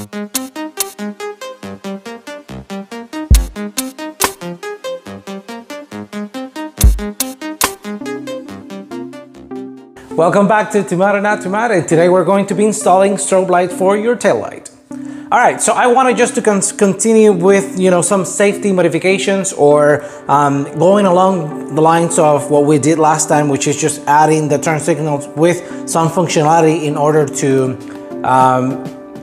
Welcome back to Tomato Not Tomato, and today we're going to be installing strobe light for your tail light. Alright, so I wanted just to continue with, some safety modifications, or going along the lines of what we did last time, which is just adding the turn signals with some functionality in order to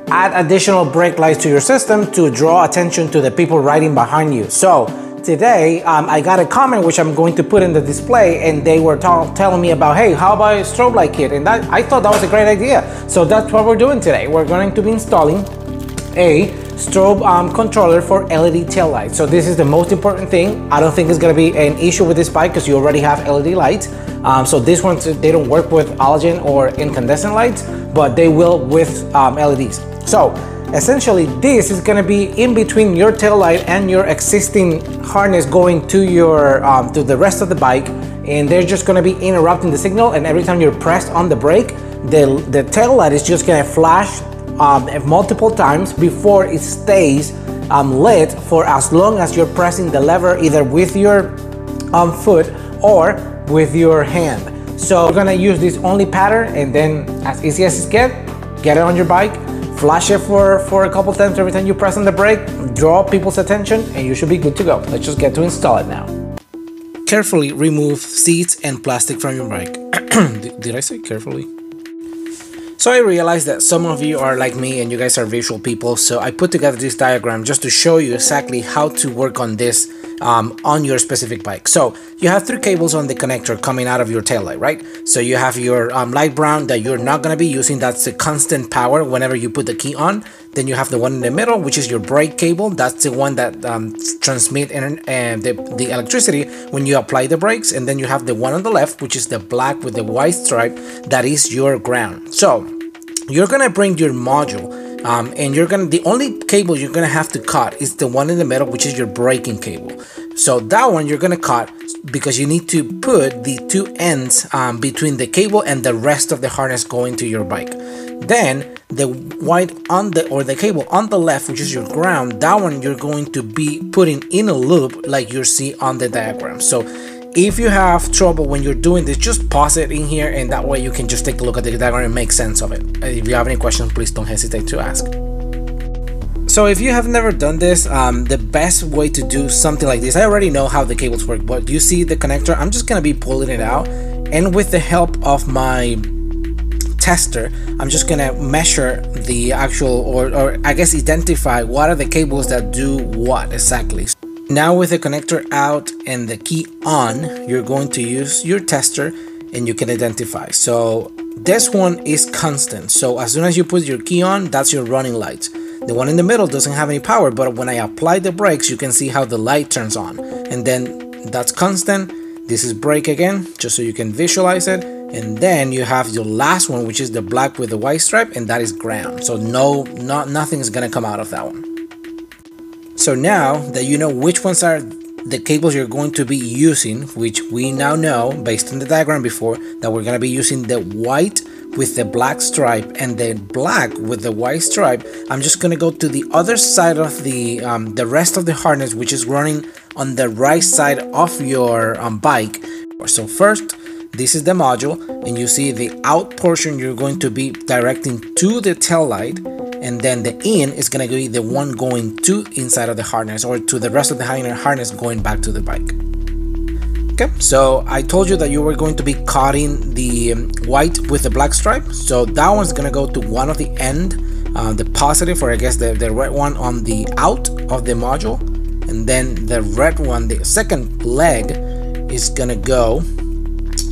add additional brake lights to your system to draw attention to the people riding behind you. So today, I got a comment which I'm going to put in the display, and they were telling me about, hey, how about a strobe light kit? And I thought that was a great idea. So that's what we're doing today. We're going to be installing a strobe controller for LED tail lights. So this is the most important thing. I don't think it's going to be an issue with this bike because you already have LED lights. So these ones, they don't work with halogen or incandescent lights, but they will with LEDs. So essentially, this is going to be in between your tail light and your existing harness going to your to the rest of the bike, and they're just going to be interrupting the signal. And every time you're pressed on the brake, the tail light is just going to flash multiple times before it stays lit for as long as you're pressing the lever, either with your foot or with your hand. So we're going to use this only pattern, and then as easy as it get it on your bike. Flash it for a couple times every time you press on the brake, draw people's attention, and you should be good to go. Let's just get to install it now. Carefully remove seats and plastic from your bike. Did I say carefully? So I realized that some of you are like me and you guys are visual people, so I put together this diagram just to show you exactly how to work on this on your specific bike. So you have 3 cables on the connector coming out of your tail light, right? So you have your light brown that you're not going to be using. That's the constant power whenever you put the key on. Then you have the one in the middle, which is your brake cable. That's the one that transmits the electricity when you apply the brakes. And then you have the one on the left, which is the black with the white stripe. That is your ground. So you're going to bring your module, and the only cable you're going to have to cut is the one in the middle, which is your braking cable. So that one you're going to cut because you need to put the 2 ends between the cable and the rest of the harness going to your bike. Then the white the cable on the left, which is your ground, that one you're going to be putting in a loop like you see on the diagram. So if you have trouble when you're doing this, just pause it in here, and that way you can just take a look at the diagram and make sense of it. If you have any questions, please don't hesitate to ask. So if you have never done this, the best way to do something like this, I already know how the cables work, but you see the connector, I'm just going to be pulling it out, and with the help of my tester, I'm just going to measure the actual, or I guess identify what are the cables that do what exactly. Now with the connector out and the key on, you're going to use your tester and you can identify. So this one is constant. So as soon as you put your key on, that's your running light. The one in the middle doesn't have any power, but when I apply the brakes, you can see how the light turns on. And then that's constant. This is brake again, just so you can visualize it. And then you have your last one, which is the black with the white stripe, and that is ground. So nothing is gonna come out of that one. So now that you know which ones are the cables you're going to be using, which we now know based on the diagram before, that we're going to be using the white with the black stripe and the black with the white stripe, I'm just going to go to the other side of the rest of the harness, which is running on the right side of your bike. So first, this is the module, and you see the out portion you're going to be directing to the tail light, and then the in is going to be the one going to inside of the harness, or to the rest of the harness going back to the bike. Okay, so I told you that you were going to be cutting the white with the black stripe, so that one's going to go to one of the end, the positive, or I guess the red one on the out of the module, and then the red one, the second leg, is going to go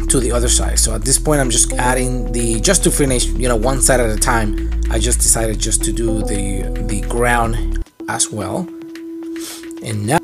to the other side. So at this point, I'm just adding just to finish, one side at a time. I just decided just to do the ground as well. And now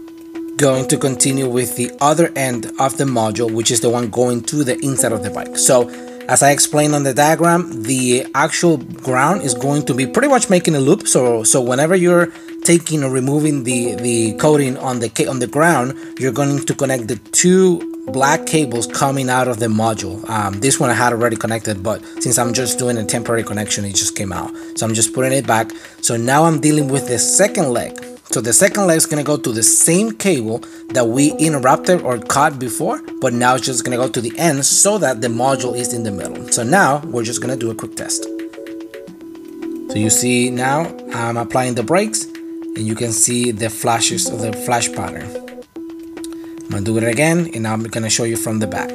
going to continue with the other end of the module, which is the one going to the inside of the bike. So as I explained on the diagram, the actual ground is going to be pretty much making a loop. So whenever you're taking or removing the coating on the ground, you're going to connect the two black cables coming out of the module. This one I had already connected, but since I'm just doing a temporary connection, it just came out. So I'm just putting it back. So now I'm dealing with the second leg. So the second leg is going to go to the same cable that we interrupted or cut before, but now it's just going to go to the end so that the module is in the middle. So now we're just going to do a quick test. So you see now I'm applying the brakes and you can see the flashes of the flash pattern. I'm going to do it again and now I'm going to show you from the back.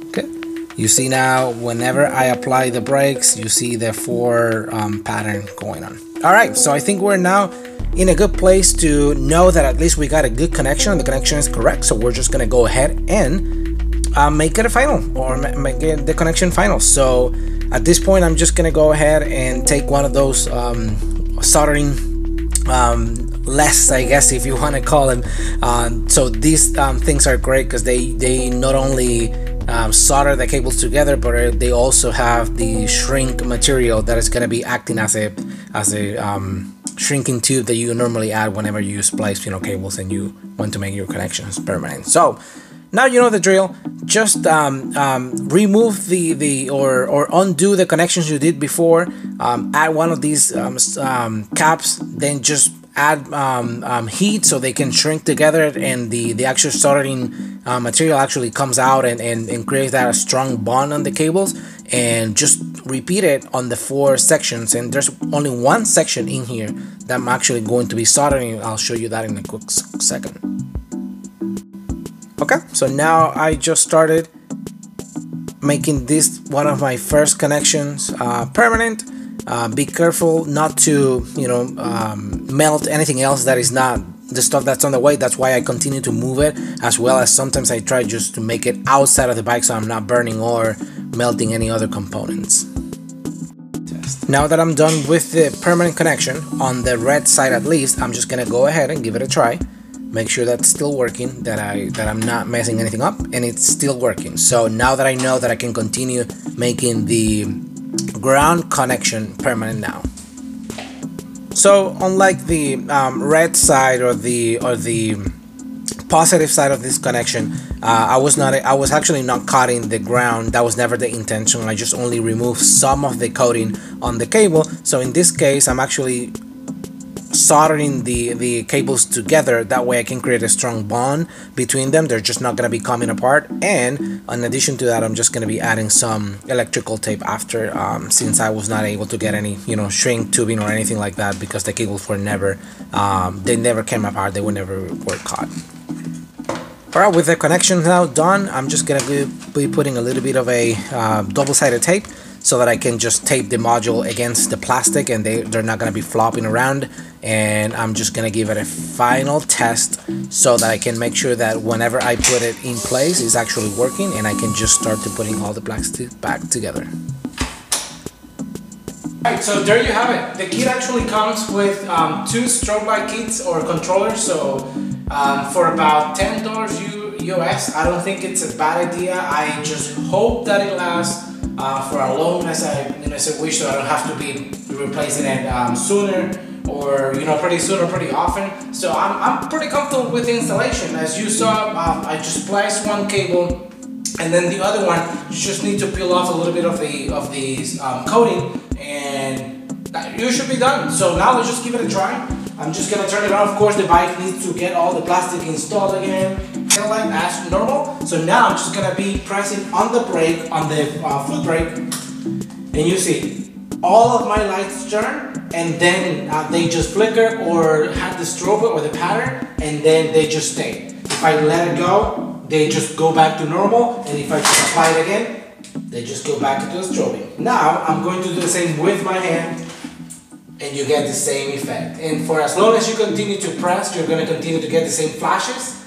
Okay. You see now whenever I apply the brakes, you see the 4 pattern going on. All right, so I think we're now in a good place to know that at least we got a good connection. The connection is correct, so we're just gonna go ahead and make it a final, or make it the connection final. So at this point, I'm just gonna go ahead and take one of those soldering lests, I guess, if you want to call them. So these things are great because they not only solder the cables together, but they also have the shrink material that is going to be acting as a shrinking tube that you normally add whenever you splice cables and you want to make your connections permanent. So now you know the drill. Just remove or undo the connections you did before. Add one of these caps, then just add heat so they can shrink together, and the actual soldering material actually comes out and creates that strong bond on the cables. And just repeat it on the 4 sections, and there's only one section in here that I'm actually going to be soldering. I'll show you that in a quick second. Okay, so now I just started making this one of my first connections permanent. Be careful not to melt anything else that is not the stuff that's on the way. That's why I continue to move it, as well as sometimes I try just to make it outside of the bike so I'm not burning or melting any other components. Now that I'm done with the permanent connection on the red side, at least I'm just gonna go ahead and give it a try, make sure that's still working, that I'm not messing anything up, and it's still working. So now that I know that I can continue making the ground connection permanent now. So unlike the red side or the positive side of this connection, I was actually not cutting the ground. That was never the intention. I just only removed some of the coating on the cable. So in this case, I'm actually soldering the cables together. That way I can create a strong bond between them. They're just not going to be coming apart. And in addition to that, I'm just going to be adding some electrical tape after, since I was not able to get any shrink tubing or anything like that, because the cables were never they never came apart. They were caught. Alright, with the connection now done, I'm just going to be putting a little bit of a double-sided tape so that I can just tape the module against the plastic and they're not going to be flopping around. And I'm just going to give it a final test so that I can make sure that whenever I put it in place, it's actually working, and I can just start to putting all the plastic back together. Alright, so there you have it. The kit actually comes with 2 strobe light kits or controllers. So for about $10 US, I don't think it's a bad idea. I just hope that it lasts for as long as I wish, so I don't have to be replacing it sooner, or pretty soon or pretty often. So I'm pretty comfortable with the installation. As you saw, I just spliced one cable, and then the other one you just need to peel off a little bit of the coating, and you should be done. So now let's just give it a try. I'm just gonna turn it on. Of course, the bike needs to get all the plastic installed again, kind of like as normal. So now I'm just gonna be pressing on the brake, on the foot brake, and you see all of my lights turn, and then they just flicker or have the strobe or the pattern, and then they just stay. If I let it go, they just go back to normal, and if I just apply it again, they just go back to the strobing. Now I'm going to do the same with my hand, and you get the same effect. And for as long as you continue to press, you're going to continue to get the same flashes,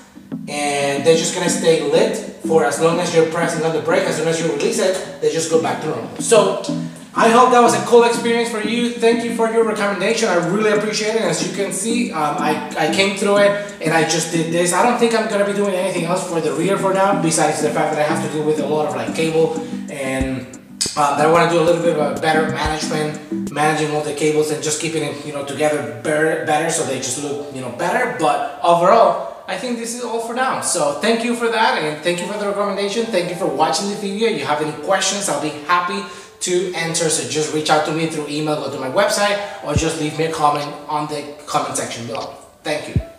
and they're just going to stay lit for as long as you're pressing on the brake. As soon as you release it, they just go back to normal. So I hope that was a cool experience for you. Thank you for your recommendation. I really appreciate it. As you can see, I came through it and I just did this. I don't think I'm going to be doing anything else for the rear for now, besides the fact that I have to deal with a lot of cable, and that I want to do a little bit of a better managing all the cables and just keeping it together better so they just look better. But overall, I think this is all for now. So thank you for that, and thank you for the recommendation. Thank you for watching the video. If you have any questions, I'll be happy to answer. So just reach out to me through email, go to my website, or just leave me a comment on the comment section below. Thank you.